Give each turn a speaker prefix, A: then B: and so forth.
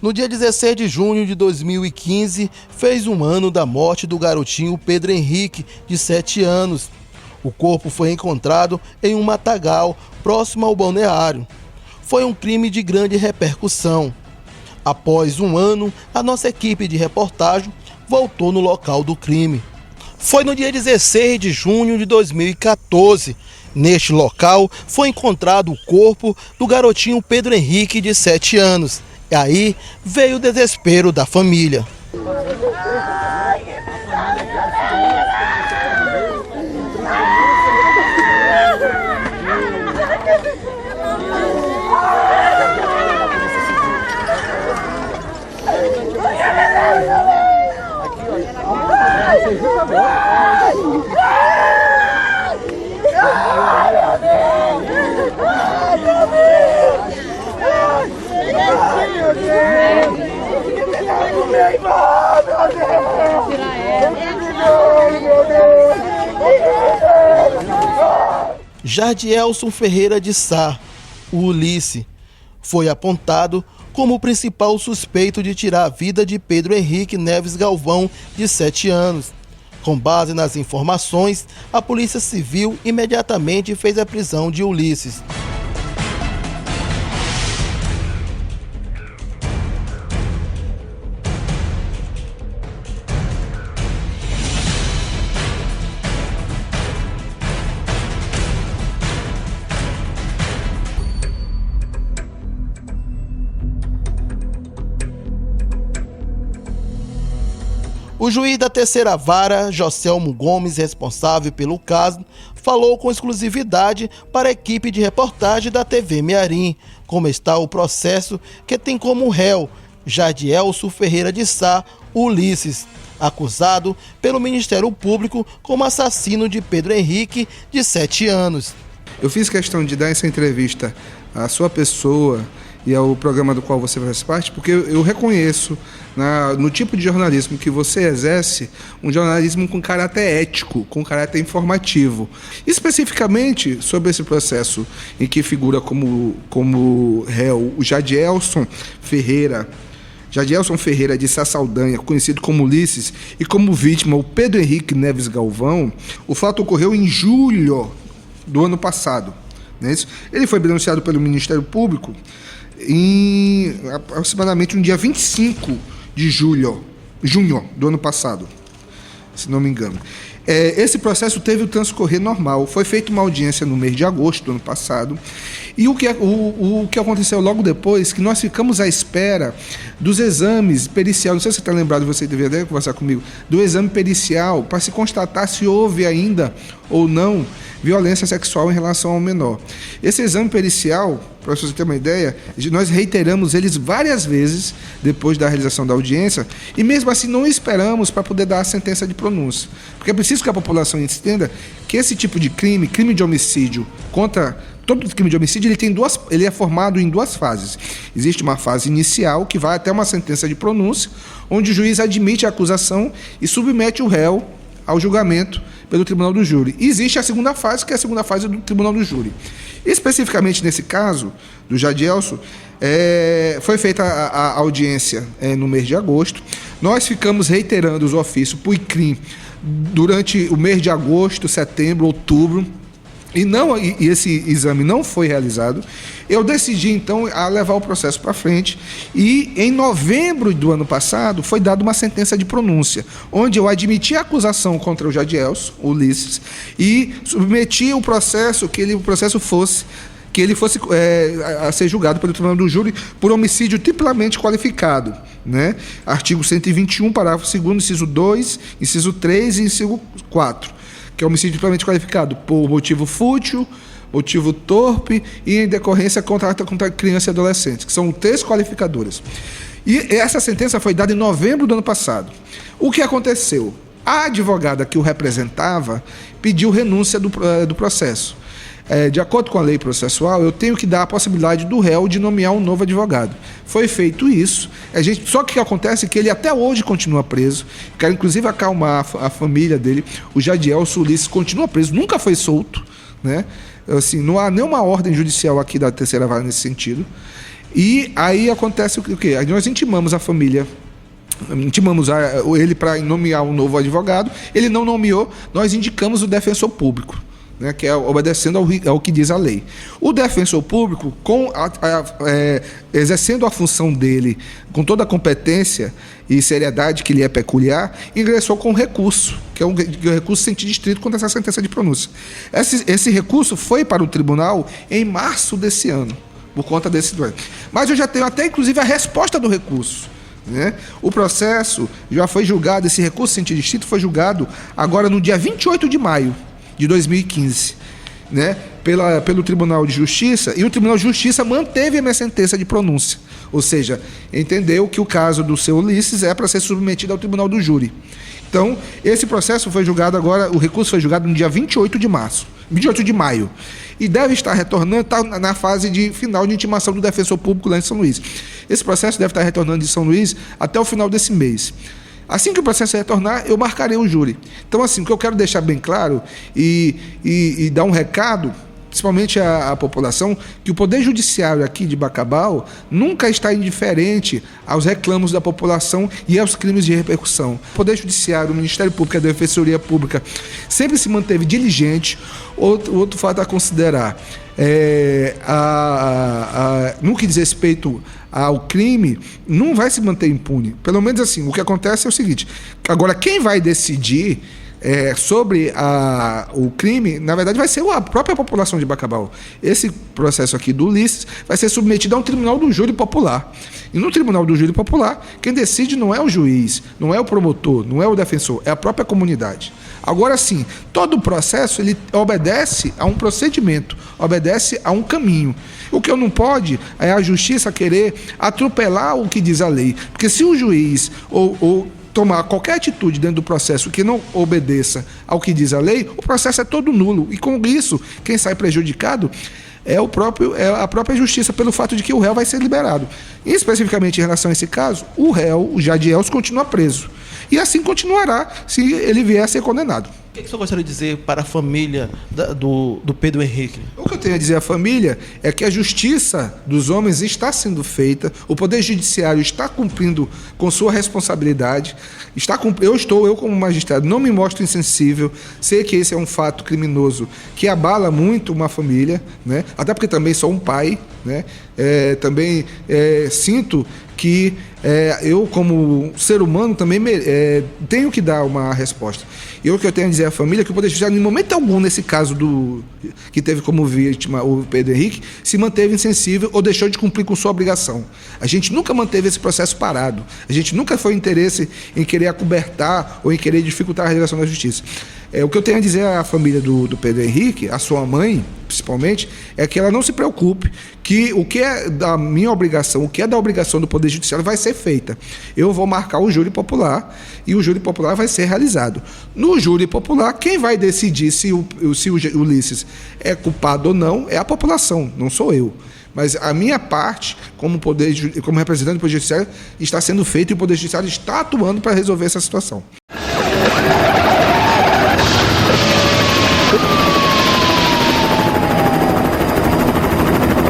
A: No dia 16 de junho de 2015, fez um ano da morte do garotinho Pedro Henrique, de 7 anos. O corpo foi encontrado em um matagal próximo ao balneário. Foi um crime de grande repercussão. Após um ano, a nossa equipe de reportagem voltou no local do crime. Foi no dia 16 de junho de 2014. Neste local foi encontrado o corpo do garotinho Pedro Henrique, de 7 anos. E aí veio o desespero da família. Jardielson Ferreira de Sá, o Ulisses, foi apontado como o principal suspeito de tirar a vida de Pedro Henrique Neves Galvão, de 7 anos. Com base nas informações, a Polícia Civil imediatamente fez a prisão de Ulisses. O juiz da terceira vara, Joselmo Gomes, responsável pelo caso, falou com exclusividade para a equipe de reportagem da TV Mearim como está o processo que tem como réu Jardielson Ferreira de Sá, Ulisses, acusado pelo Ministério Público como assassino de Pedro Henrique, de 7 anos.
B: Eu fiz questão de dar essa entrevista à sua pessoa e ao programa do qual você faz parte, porque eu reconheço no tipo de jornalismo que você exerce, um jornalismo com caráter ético, com caráter informativo. Especificamente sobre esse processo em que figura como réu o Jardielson Ferreira de Sá Saldanha, conhecido como Ulisses, e como vítima o Pedro Henrique Neves Galvão. O fato ocorreu em julho do ano passado. Não é isso? Ele foi denunciado pelo Ministério Público em aproximadamente no dia 25 de junho do ano passado, se não me engano. Esse processo teve o transcorrer normal. Foi feita uma audiência no mês de agosto do ano passado. E o que aconteceu logo depois, que nós ficamos à espera dos exames periciais, não sei se você está lembrado, você deveria conversar comigo, do exame pericial, para se constatar se houve ainda ou não violência sexual em relação ao menor. Esse exame pericial, para você ter uma ideia, nós reiteramos eles várias vezes depois da realização da audiência e mesmo assim não esperamos para poder dar a sentença de pronúncia. Porque é preciso que a população entenda que esse tipo de crime de homicídio todo crime de homicídio, ele é formado em 2 fases. Existe uma fase inicial, que vai até uma sentença de pronúncia, onde o juiz admite a acusação e submete o réu ao julgamento pelo Tribunal do Júri. E existe a segunda fase, que é a segunda fase do Tribunal do Júri. Especificamente nesse caso, do Jardielson, foi feita a audiência no mês de agosto. Nós ficamos reiterando os ofícios por ICRIM durante o mês de agosto, setembro, outubro, e esse exame não foi realizado. Eu decidi, então, a levar o processo para frente e, em novembro do ano passado, foi dada uma sentença de pronúncia, onde eu admiti a acusação contra o Jardielson, Ulisses, e submeti o processo, que ele fosse a ser julgado pelo Tribunal do Júri por homicídio triplamente qualificado, né? Artigo 121, parágrafo 2º, inciso 2, inciso 3 e inciso 4. Que é homicídio triplamente qualificado por motivo fútil, motivo torpe e em decorrência contra criança e adolescente, que são 3 qualificadores. E essa sentença foi dada em novembro do ano passado. O que aconteceu? A advogada que o representava pediu renúncia do processo. De acordo com a lei processual, eu tenho que dar a possibilidade do réu de nomear um novo advogado. Foi feito isso. Só que o que acontece é que ele até hoje continua preso. Quero, inclusive, acalmar a família dele. O Jardielson Ulisses continua preso, nunca foi solto, né? Assim, não há nenhuma ordem judicial aqui da terceira vara nesse sentido. E aí acontece o quê? Aí nós intimamos a família, intimamos ele para nomear um novo advogado, ele não nomeou, nós indicamos o defensor público, né, que é obedecendo ao que diz a lei. O defensor público, exercendo a função dele com toda a competência e seriedade que lhe é peculiar, ingressou com recurso, que é um recurso sentido estrito contra essa sentença de pronúncia. Esse recurso foi para o tribunal em março desse ano, por conta desse doente. Mas eu já tenho até, inclusive, a resposta do recurso, né? O processo já foi julgado, esse recurso sentido estrito foi julgado agora no dia 28 de maio de 2015, né? Pelo Tribunal de Justiça, e o Tribunal de Justiça manteve a minha sentença de pronúncia, ou seja, entendeu que o caso do seu Ulisses é para ser submetido ao Tribunal do Júri. Então, esse processo foi julgado agora, o recurso foi julgado no dia 28 de maio, e deve estar retornando, está na fase de final de intimação do defensor público lá em São Luís. Esse processo deve estar retornando de São Luís até o final desse mês. Assim que o processo retornar, eu marcarei o júri. Então, assim, o que eu quero deixar bem claro e dar um recado, principalmente à população, que o Poder Judiciário aqui de Bacabal nunca está indiferente aos reclamos da população e aos crimes de repercussão. O Poder Judiciário, o Ministério Público, a Defensoria Pública sempre se manteve diligente. Outro fato a considerar, no que diz respeito ao crime, não vai se manter impune. Pelo menos assim, o que acontece é o seguinte: agora, quem vai decidir sobre o crime, na verdade, vai ser a própria população de Bacabal. Esse processo aqui do Ulisses vai ser submetido a um tribunal do júri popular. E no tribunal do júri popular, quem decide não é o juiz, não é o promotor, não é o defensor, é a própria comunidade. Agora sim, todo o processo ele obedece a um procedimento, obedece a um caminho. O que eu não pode é a justiça querer atropelar o que diz a lei. Porque se o juiz ou tomar qualquer atitude dentro do processo que não obedeça ao que diz a lei, o processo é todo nulo. E com isso, quem sai prejudicado é a própria justiça, pelo fato de que o réu vai ser liberado. E especificamente em relação a esse caso, o réu, o Jadiels, continua preso. E assim continuará se ele vier a ser condenado.
A: O que o senhor gostaria de dizer para a família do Pedro Henrique?
B: O que eu tenho a dizer à família é que a justiça dos homens está sendo feita, o Poder Judiciário está cumprindo com sua responsabilidade, eu como magistrado não me mostro insensível, sei que esse é um fato criminoso que abala muito uma família, né? Até porque também sou um pai, né? Também sinto que eu, como ser humano, também tenho que dar uma resposta. E o que eu tenho a dizer à família é que o Poder Judiciário, em momento algum, nesse caso que teve como vítima o Pedro Henrique, se manteve insensível ou deixou de cumprir com sua obrigação. A gente nunca manteve esse processo parado. A gente nunca foi interesse em querer acobertar ou em querer dificultar a realização da justiça. O que eu tenho a dizer à família do Pedro Henrique, à sua mãe, principalmente, é que ela não se preocupe, que o que é da minha obrigação, o que é da obrigação do Poder Judiciário vai ser feita. Eu vou marcar o júri popular e o júri popular vai ser realizado. No júri popular, quem vai decidir se o Ulisses é culpado ou não é a população, não sou eu. Mas a minha parte, como representante do Poder Judiciário, está sendo feita e o Poder Judiciário está atuando para resolver essa situação.